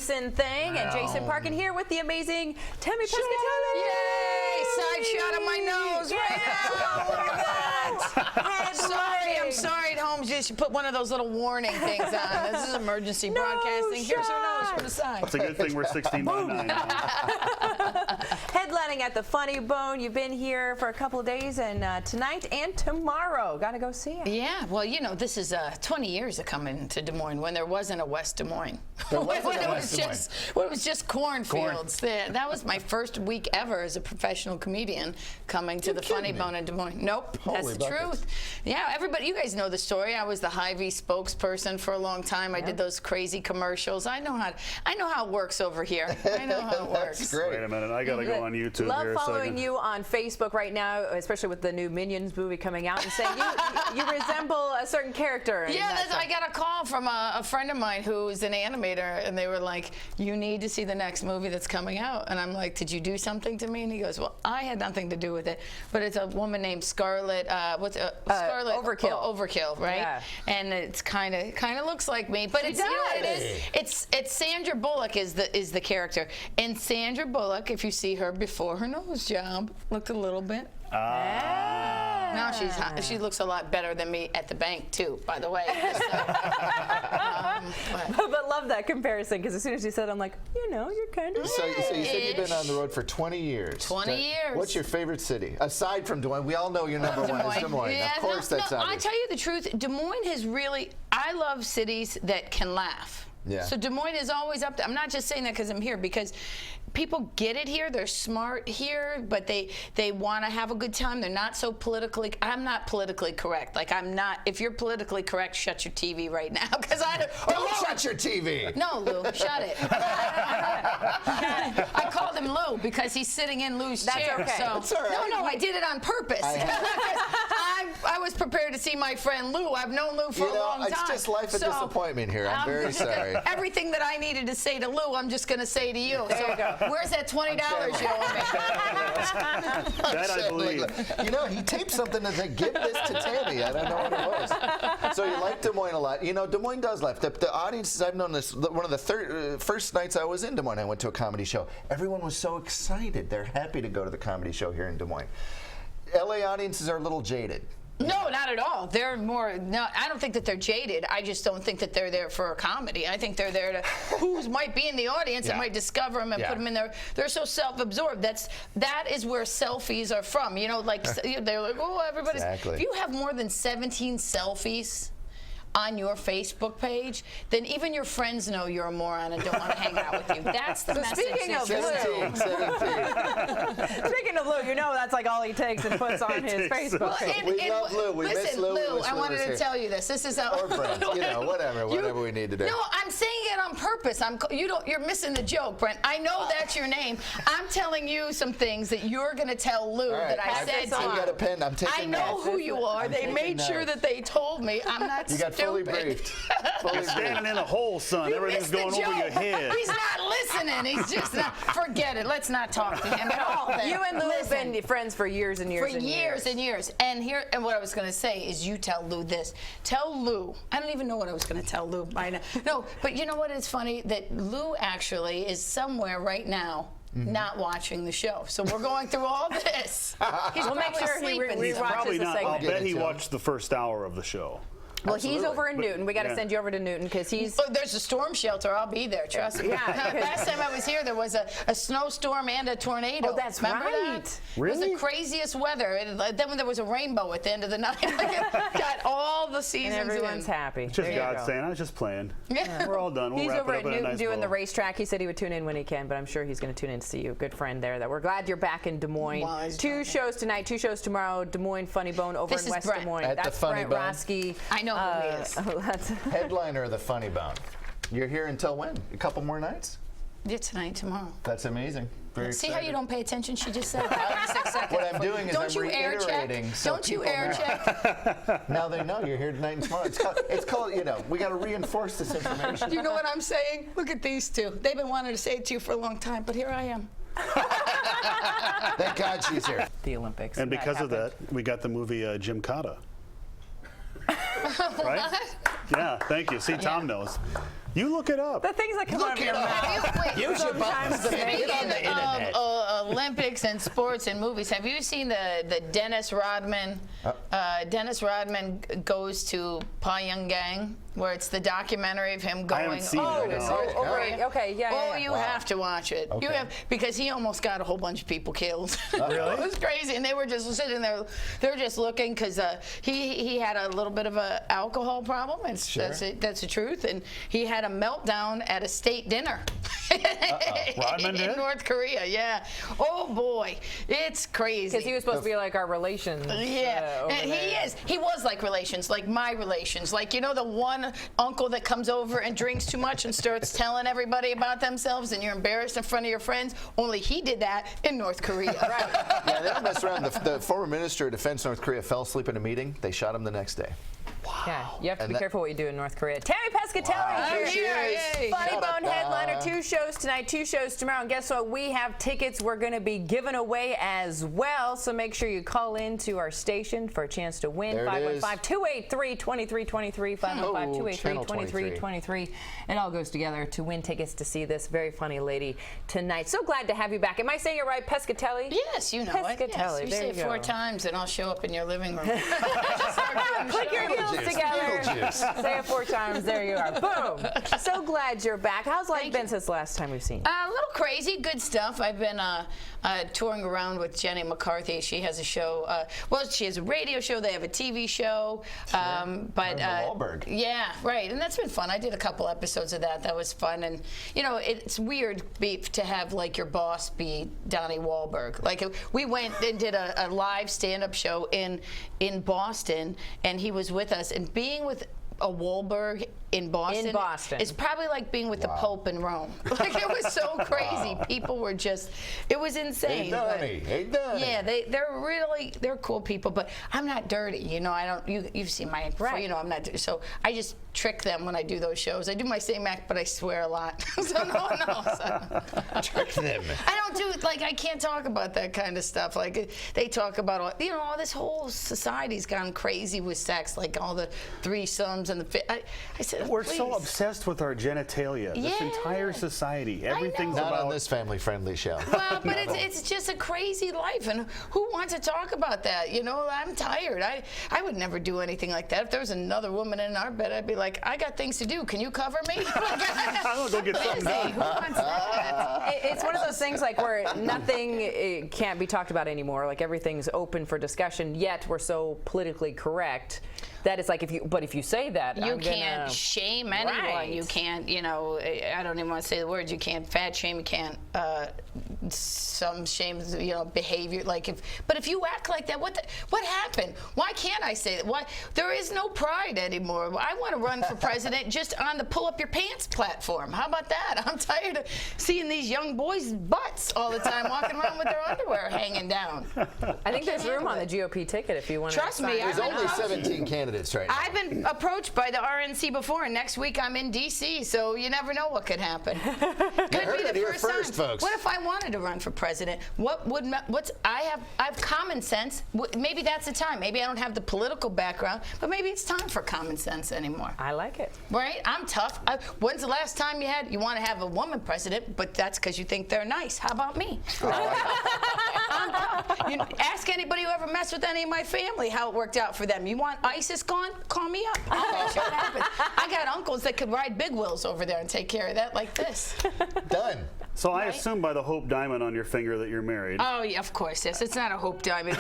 recent thing. And Jason Parkin here with the amazing Tammy Pescatelli. Yay! Side shot of my nose right now. Look at that. I'm sorry at home. You should put one of those little warning things on. This is emergency broadcasting. Here's her nose for the side. It's a good thing we're 16 by 9 now. Headlining at the Funny Bone. You've been here for a couple of days, and tonight and tomorrow. Got to go see it. Yeah, well, you know, this is 20 years of coming to Des Moines when there wasn't a West Des Moines. When it was just cornfields. That was my first week ever as a professional comedian coming to the Funny Bone in Des Moines. Nope, that's the truth. Yeah, everybody, you guys know the story. I was the Hy-Vee spokesperson for a long time. I did those crazy commercials. I know how it works over here. I know how it works. That's great. Wait a minute, I gotta go on YouTube Love here. following you on Facebook right now, especially with the new Minions movie coming out, and saying you resemble a certain character. Yeah, I got a call from a friend of mine who's an animator, and they were like, "You need to see the next movie that's coming out." And I'm like, "Did you do something to me?" And he goes, "Well, I had nothing to do with it, but it's a woman named Scarlett. Scarlett Overkill, right? Yeah. And it's kind of looks like me, but you know what it is? It's Sandra Bullock is the character, and Sandra Bullock, if you see her before her nose job, looked a little bit. Now she looks a lot better than me at the bank too, by the way. But love that comparison, because as soon as you said it, I'm like, you know, you're kind of. So you said you've been on the road for 20 years. 20 years. What's your favorite city aside from Des Moines? We all know your number one is Des Moines. Yeah, of course, that's obvious. I tell you the truth, Des Moines has really. I love cities that can laugh. Yeah. So Des Moines is always up there. I'm not just saying that because I'm here, because people get it here. They're smart here, but they want to have a good time. They're not so politically. I'm not politically correct. Like, I'm not. If you're politically correct, shut your TV right now, because I don't shut your TV. No, Lou, shut it. I called him Lou because he's sitting in Lou's chair. Okay. So That's all right. No, I did it on purpose. I was prepared to see my friend Lou. I've known Lou for a long time. It's just life of disappointment here. I'm very sorry. Everything that I needed to say to Lou, I'm just going to say to you. There you go. Where's that $20 you owe me? That I believe. You know, he taped something and said, "Give this to Tammy." I don't know what it was. So you like Des Moines a lot. You know, Des Moines does laugh. The audiences, I've known this, one of the first nights I was in Des Moines, I went to a comedy show. Everyone was so excited. They're happy to go to the comedy show here in Des Moines. LA audiences are a little jaded. No, not at all. They're more. No, I don't think that they're jaded. I just don't think that they're there for a comedy. I think they're there to who might be in the audience and might discover them and put them in there. They're so self-absorbed. That is where selfies are from. You know, like they're like, oh, everybody's. Exactly. If you have more than 17 selfies on your Facebook page, then even your friends know you're a moron and don't want to hang out with you. That's the message. Speaking of Lou, speaking of Lou, you know that's like all he takes and puts on his Facebook page. We love Lou. We miss Lou. I wanted to tell you this. This is or Brent, you know, whatever we need to do. No, I'm saying it on purpose. You're missing the joke, Brent. I know that's your name. I'm telling you some things that you're going to tell Lou that I said to you. I've got a pen. I'm taking I know notes. who you are. They made sure that they told me. I'm not stupid. You got fully briefed. You're standing in a hole, son. Everything's going over your head. He's not listening. He's just not. Forget it. Let's not talk to him at all. Then. You and Lou have been friends for years and years and years. And what I was going to say is, you tell Lou this. Tell Lou. I don't even know what I was going to tell Lou by now. No, but you know what? It's funny that Lou actually is somewhere right now. Not watching the show, so we're going through all this. He's make sure sleeping. He's probably not. I'll segment. bet he watched the first hour of the show. Well, he's over in Newton. We got to send you over to Newton because he's. Oh, there's a storm shelter. I'll be there. Trust me. Last time I was here, there was a snowstorm and a tornado. Oh, that's Remember right. That? Really? It was the craziest weather. Then when there was a rainbow at the end of the night, got all the seasons. And everyone's in. happy. It's just God saying, I was just playing. Yeah. We're all done. We'll He's wrap over it up at in a Newton nice doing bow. the racetrack. He said he would tune in when he can, but I'm sure he's going to tune in to see you. Good friend there. That we're glad you're back in Des Moines. 2 shows tonight, 2 shows tomorrow. Des Moines Funny Bone over in West Des Moines. At the Funny Bone. Roski. I know who he is. Headliner of the Funny Bone. You're here until when? A couple more nights? Yeah, tonight, tomorrow. That's amazing. Very See excited. how you don't pay attention? She just said it. What I'm doing is Don't I'm you air reiterating. check? So Don't you people air know. check? Now they know you're here tonight and tomorrow. It's called, you know, we got to reinforce this information. You know what I'm saying? Look at these two. They've been wanting to say it to you for a long time, but here I am. Thank God she's here. The Olympics. And because of that, we got the movie Jim Cotta. Right? Yeah, thank you. See, Tom knows. You look it up. The things that come out of your mouth. Use your Sometimes the Speaking of Olympics and sports and movies, have you seen the Dennis Rodman? Dennis Rodman goes to Pyongyang, where it's the documentary of him going haven't seen over it, to no. North Korea. Okay, yeah. Oh, you have to watch it. You have, because he almost got a whole bunch of people killed. Really? It was crazy, and they were just sitting there. They were just looking because he had a little bit of an alcohol problem. That's the truth, and he had a meltdown at a state dinner Rodman did? in North Korea. Yeah. Oh boy, it's crazy. Because he was supposed to be like our relations. Yeah, over and there. he was like relations, like my relations. Like, you know, the one uncle that comes over and drinks too much and starts telling everybody about themselves, and you're embarrassed in front of your friends. Only he did that in North Korea. Right. Yeah, they don't mess around. The former Minister of Defense of North Korea fell asleep in a meeting. They shot him the next day. Yeah, you have to And be careful what you do in North Korea. Tammy Pescatelli here. Yay. Funny Shut Bone up, headliner. 2 shows tonight, 2 shows tomorrow. And guess what? We have tickets we're going to be giving away as well. So make sure you call in to our station for a chance to win. 515-283-2323. 515-283-2323. It all goes together to win tickets to see this very funny lady tonight. So glad to have you back. Am I saying it right, Pescatelli? Yes, you know it. Pescatelli. Yes. You There say you it 4 go. times, and I'll show up in your living room. Click your heels together. Say it 4 times. There you are. Boom. So glad you're back. How's life been since the last time we've seen you? A little crazy, good stuff. I've been touring around with Jenny McCarthy. She has a show. Well, she has a radio show. They have a TV show. But Wahlberg. yeah, right. And that's been fun. I did a couple episodes of that. That was fun. And you know, it's weird to have like your boss be Donnie Wahlberg. Like we went and did a live stand-up show in Boston, and he was with us. And being with a Wahlberg in Boston is probably like being with the Pope in Rome. Like, it was so crazy. People were just, it was insane. Hey, Donnie. Hey, Donnie. Yeah, they're cool people, but I'm not dirty. You know, I don't, you've seen my, you know, I'm not, so I just trick them when I do those shows. I do my same act, but I swear a lot. So no one knows. Trick them. I don't do, like, I can't talk about that kind of stuff. Like, they talk about, all, you know, all this whole society's gone crazy with sex, like all the threesomes and the, I said, We're please. so obsessed with our genitalia. This Yeah. entire society. Everything's know. Not about on this family-friendly show. Well, but it's just a crazy life, and who wants to talk about that? You know, I'm tired. I would never do anything like that. If there was another woman in our bed, I'd be like, I got things to do. Can you cover me? I'm gonna go get something done. Who wants that? It's one of those things like where nothing can't be talked about anymore. Like everything's open for discussion. Yet we're so politically correct that it's like if you say that You can't shame anyone. Right. You can't, you know, I don't even want to say the words. You can't fat shame. You can't some shame, you know, behavior. Like but if you act like that, what happened? Why can't I say that? Why there is no pride anymore? I want to run for president just on the pull up your pants platform. How about that? I'm tired of seeing these young boys' butts all the time walking around with their underwear hanging down. I think there's room on the GOP ticket if you want to. Trust me, There's only 17 candidates right now. I've been approached by the RNC before, and next week I'm in D.C., so you never know what could happen. Could heard be the it here first time. first, folks. What if I wanted to run for president? I have common sense. Maybe that's the time. Maybe I don't have the political background, but maybe it's time for common sense anymore. I like it. Right? I'm tough. When's the last time you want to have a woman president, but that's because you think they're nice? How about me? I'm tough. You ask anybody who ever messed with any of my family how it worked out for them. You want ISIS gone? Call me up. I'll make sure it happens. I got uncles that could ride big wheels over there and take care of that like this. Done. So I assume by the Hope Diamond on your finger that you're married. Oh, yeah, of course, yes. It's not a hope diamond.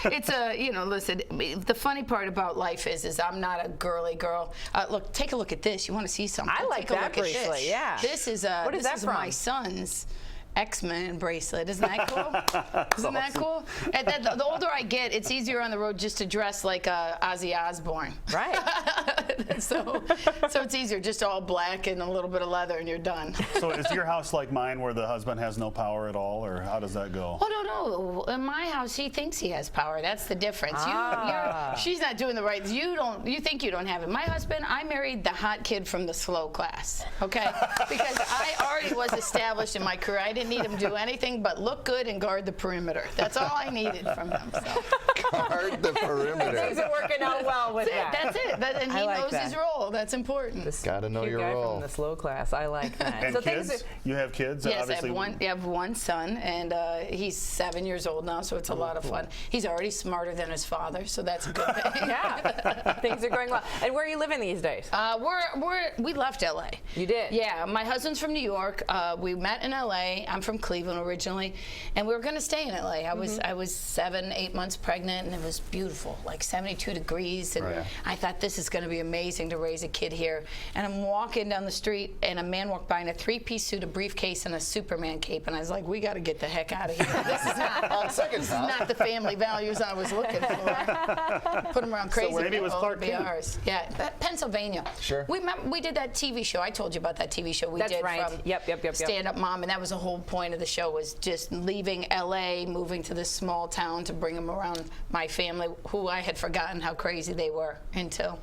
It's a, you know, listen, the funny part about life is I'm not a girly girl. Look, take a look at this. You want to see something? I like Take a that look at bracelet, this. yeah. This is What is that from? my son's X-Men bracelet. Isn't that cool? Isn't that cool? And then the older I get, it's easier on the road just to dress like Ozzy Osbourne. Right. so it's easier, just all black and a little bit of leather, and you're done. So is your house like mine where the husband has no power at all, or how does that go? Oh, no. In my house, he thinks he has power. That's the difference. She's not doing the right. You think you don't have it. My husband, I married the hot kid from the slow class, okay? Because I already was established in my career. I didn't need him to do anything but look good and guard the perimeter. That's all I needed from him. So. Guard the perimeter. Things are working out well with that. That's it. And he like knows that. his role. That's important. Gotta know Cute your guy role. from the slow class. I like that. And so kids? things are, You have kids? Yes, Obviously. I have one son, and he's 7 years old now, so it's a lot of fun. He's already smarter than his father, so that's a good thing. yeah, things are going well. And where are you living these days? We left LA. You did? Yeah, my husband's from New York. We met in LA. I'm from Cleveland originally, and we were going to stay in LA. I was 7-8 months pregnant, and it was beautiful, like 72 degrees, and I thought this is going to be amazing to raise a kid here. And I'm walking down the street, and a man walked by in a 3-piece suit, a briefcase, and a Superman cape, and I was like, we got to get the heck out of here. This is not the family values I was looking for. Put them around crazy maybe it was people, Clark it'd be Kent. ours. Yeah, Pennsylvania. Sure. We did that TV show. I told you about that TV show we That's did right. from Yep. Stand Up Mom, and that was the whole point of the show, was just leaving LA, moving to this small town to bring them around my family, who I had forgotten how crazy they were until.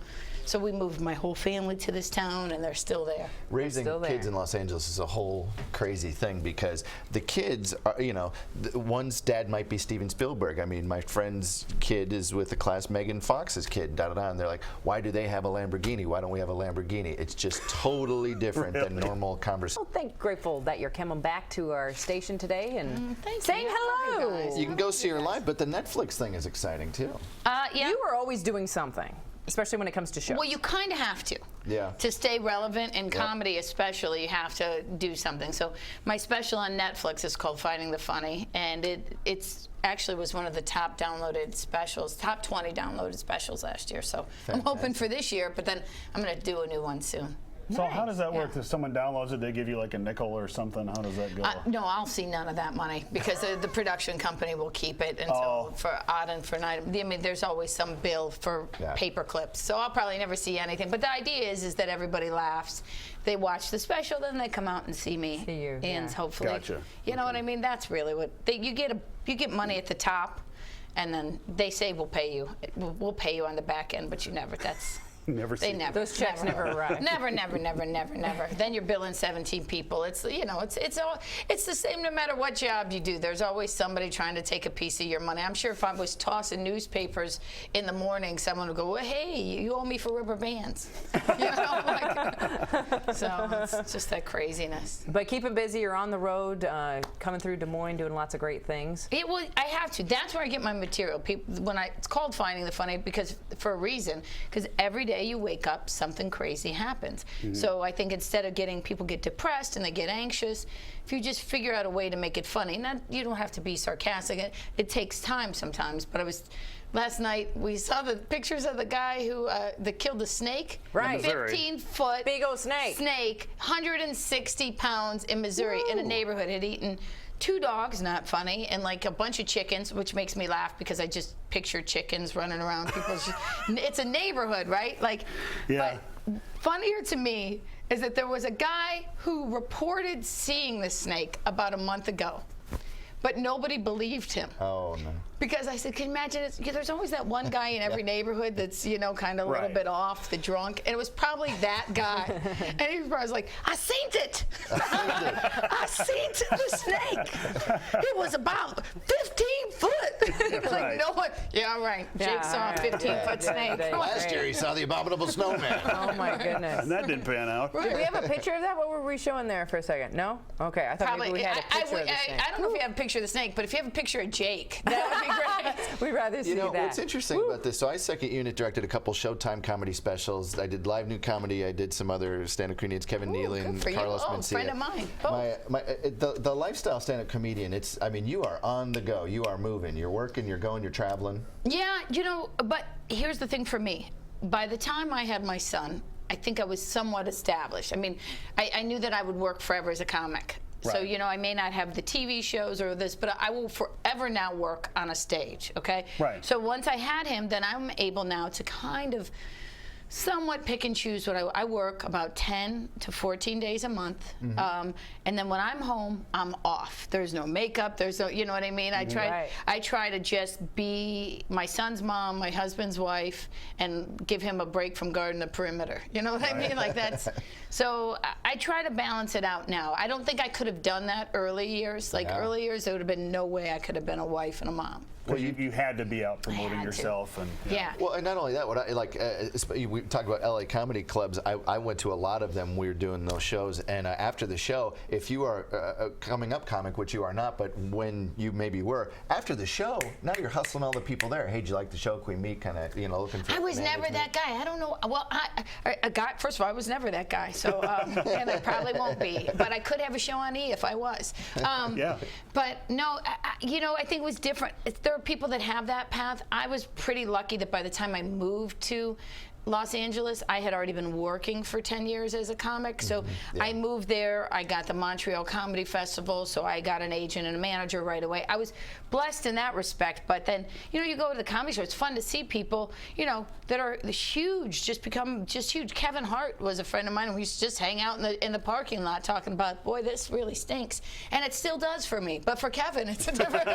So we moved my whole family to this town, and they're still there. Raising still there. kids in Los Angeles is a whole crazy thing because the kids are, one's dad might be Steven Spielberg. I mean, my friend's kid is with the class Megan Fox's kid, and they're like, why do they have a Lamborghini? Why don't we have a Lamborghini? It's just totally different than normal conversation. Well, grateful that you're coming back to our station today and Thank saying you. I love you hello. guys. You can go see her live, but the Netflix thing is exciting too. Yeah. You are always doing something, especially when it comes to shows. Well, you kind of have to. Yeah. To stay relevant in comedy, especially, you have to do something. So my special on Netflix is called Finding the Funny, and it's actually was one of the top 20 downloaded specials last year. So I'm hoping for this year, but then I'm going to do a new one soon. So how does that work? If someone downloads it, they give you like a nickel or something? How does that go? No, I'll see none of that money because the production company will keep it until for odd and for night. I mean, there's always some bill for paper clips, so I'll probably never see anything. But the idea is that everybody laughs, they watch the special, then they come out and see me. See you, and yeah. hopefully, Gotcha. you know what I mean. That's really what you get money at the top, and then they say we'll pay you. We'll pay you on the back end, but you never. That's. Never They seen never. Those checks never arrive. Never. Then you're billing 17 people. It's it's the same no matter what job you do. There's always somebody trying to take a piece of your money. I'm sure if I was tossing newspapers in the morning, someone would go, well, "Hey, you owe me for rubber bands." So it's just that craziness. But keeping busy, you're on the road, coming through Des Moines, doing lots of great things. I have to. That's where I get my material. It's called Finding the Funny for a reason. Because every day you wake up, something crazy happens. So I think instead of people get depressed and they get anxious, if you just figure out a way to make it funny, you don't have to be sarcastic. It takes time sometimes. But last night we saw the pictures of the guy who that killed the snake. Right. 15-foot Big old snake. 160 pounds in Missouri in a neighborhood. Had eaten 2 dogs, not funny, and like a bunch of chickens, which makes me laugh because I just picture chickens running around it's a neighborhood, right? But funnier to me is that there was a guy who reported seeing the snake about a month ago, but nobody believed him. Oh no. Because I said, can you imagine? There's always that one guy in every neighborhood that's, kind of a little bit off, the drunk. And it was probably that guy. And he was probably like, I seen it. I seen the snake. It was about 15 foot. Like, no one. Yeah, right. Jake saw a 15-foot snake. Last year he saw the abominable snowman. Oh my goodness. And that didn't pan out. Do we have a picture of that? What were we showing there for a second? No? Okay, I thought maybe we had a picture of the snake. I don't know if you have a picture of the snake, but if you have a picture of Jake, that would be great. We'd rather see that. What's interesting about this, so I second unit directed a couple Showtime comedy specials. I did live new comedy. I did some other stand-up comedians, Kevin Nealon, Carlos Mencia. Friend of mine. Both. The lifestyle stand-up comedian, you are on the go. You are moving. You're working, you're going, you're traveling. Yeah, but here's the thing for me. By the time I had my son, I think I was somewhat established. I mean, I knew that I would work forever as a comic. Right. So, I may not have the TV shows or this, but I will forever now work on a stage, okay? Right. So once I had him, then I'm able now to kind of somewhat pick and choose what I work about 10 to 14 days a month. And then when I'm home, I'm off. There's no makeup. There's no, you know what I mean? I try to just be my son's mom, my husband's wife, and give him a break from guarding the perimeter. You know what I mean? Like that's, so I try to balance it out now. I don't think I could have done that early years. Like early years, there would have been no way I could have been a wife and a mom. Well, you had to be out promoting yourself. And Yeah. Well, and not only that, what I like, we talk about LA comedy clubs. I went to a lot of them. We were doing those shows, and after the show, if you are a coming up comic, which you are not, but when you maybe were, after the show, now you're hustling all the people there. Hey, did you like the show? Can we meet? Kind of, looking for. I was never that guy. I don't know. Well, a guy. First of all, I was never that guy. So, and I probably won't be. But I could have a show on E if I was. Yeah. But no, I think it was different. There are people that have that path. I was pretty lucky that by the time I moved to Los Angeles, I had already been working for 10 years as a comic. So I moved there. I got the Montreal Comedy Festival, so I got an agent and a manager right away. I was blessed in that respect. But then, you go to the comedy show. It's fun to see people, that are huge, just become just huge. Kevin Hart was a friend of mine, and we used to just hang out in the parking lot talking about, boy, this really stinks. And it still does for me. But for Kevin, it's a different.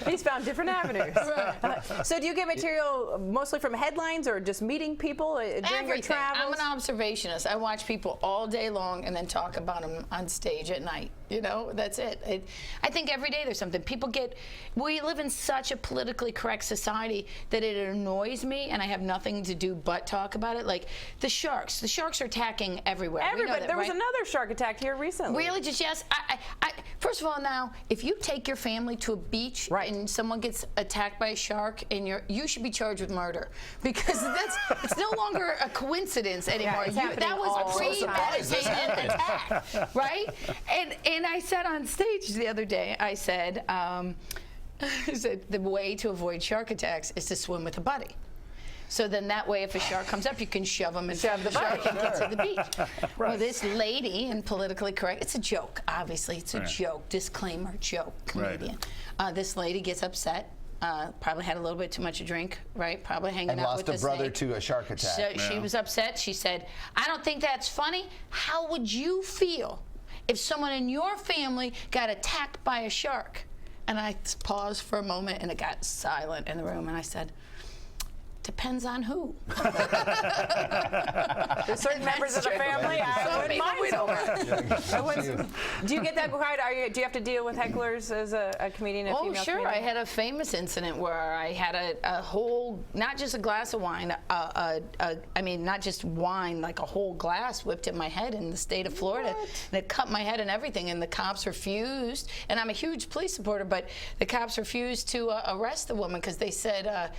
He's found different avenues. Right. So do you get material mostly from headlines or just meeting people during your travels? I'm an observationist. I watch people all day long and then talk about them on stage at night. That's it. I think every day there's something. We live in such a politically correct society that it annoys me, and I have nothing to do but talk about it. Like the sharks. The sharks are attacking everywhere. Everybody. There was another shark attack here recently. Really? Just yes. First of all, now, if you take your family to a beach and someone gets attacked by a shark, and you should be charged with murder, because it's no longer a coincidence anymore. That was a premeditated attack, right? And I said on stage the other day, I said the way to avoid shark attacks is to swim with a buddy. So then that way, if a shark comes up, you can shove him and shove the shark and get to the beach. Well, this lady, and politically correct, it's a joke, obviously. It's a joke. Disclaimer, joke, comedian. This lady gets upset. Probably had a little bit too much to drink, right? Probably hanging out with the snake. And lost a brother to a shark attack. So she was upset. She said, I don't think that's funny. How would you feel if someone in your family got attacked by a shark? And I paused for a moment, and it got silent in the room, and I said, depends on who. There's certain members of the family I wouldn't mind so. Do you get that quite? Do you have to deal with hecklers as a comedian? Oh, sure. Comedian? I had a famous incident where I had a whole, not just a glass of wine, not just wine, like a whole glass whipped at my head in the state of Florida. And it cut my head and everything, and the cops refused. And I'm a huge police supporter, but the cops refused to arrest the woman because they said,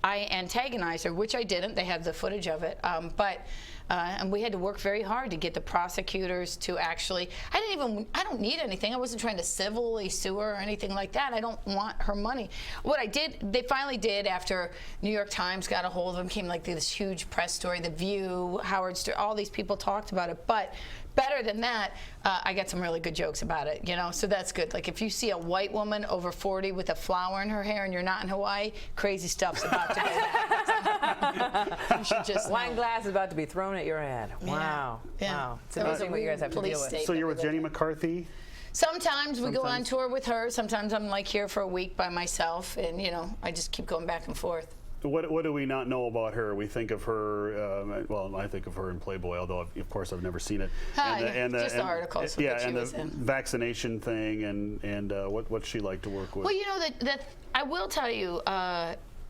I antagonized her, which I didn't. They have the footage of it. And we had to work very hard to get the prosecutors to actually, I don't need anything. I wasn't trying to civilly sue her or anything like that. I don't want her money. What I did, they finally did after New York Times got a hold of them, came like this huge press story, The View, Howard Stern, all these people talked about it. But better than that, I got some really good jokes about it, so that's good. Like if you see a white woman over 40 with a flower in her hair and you're not in Hawaii, crazy stuff's about to go down. You should just wine glass is about to be thrown at your head. Wow. Yeah. Wow. It's amazing what you guys have to deal with. So you're with Jenny McCarthy? Sometimes we go on tour with her. Sometimes I'm like here for a week by myself, and I just keep going back and forth. What do we not know about her? We think of her, I think of her in Playboy, although of course I've never seen it. Just the articles. And the vaccination thing, and what's she like to work with? Well, that I will tell you,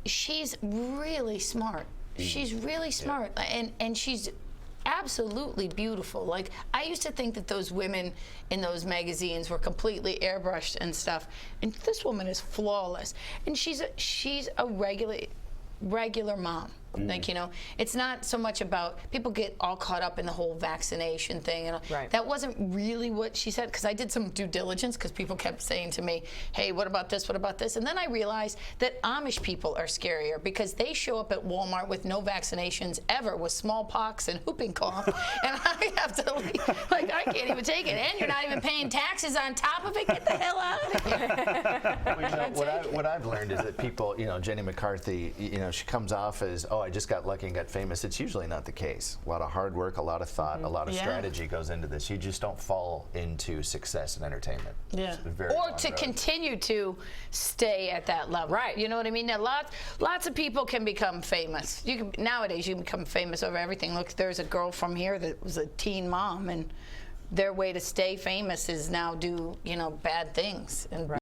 she's really smart. She's really smart, and she's absolutely beautiful. Like I used to think that those women in those magazines were completely airbrushed and stuff, and this woman is flawless, and she's a regular mom. Like, you know, it's not so much about, people get all caught up in the whole vaccination thing. And Right. that wasn't really what she said, because I did some due diligence, because people kept saying to me, hey, what about this, what about this? And then I realized that Amish people are scarier, because they show up at Walmart with no vaccinations ever, with smallpox and whooping cough. And I have to, like, I can't even take it. And you're not even paying taxes on top of it. Get the hell out of here. Well, you know, what I've learned is that people, you know, Jenny McCarthy, you know, she comes off as, oh, I just got lucky and got famous. It's usually not the case. A lot of hard work, a lot of thought, a lot of Yeah. strategy goes into this. You just don't fall into success in entertainment. Yeah. It's a very Or long to road. continue to stay at that level. Right. You know what I mean? Now, lots of people can become famous. Nowadays, you can become famous over everything. Look, there's a girl from here that was a teen mom, and their way to stay famous is now do, you know, bad things. And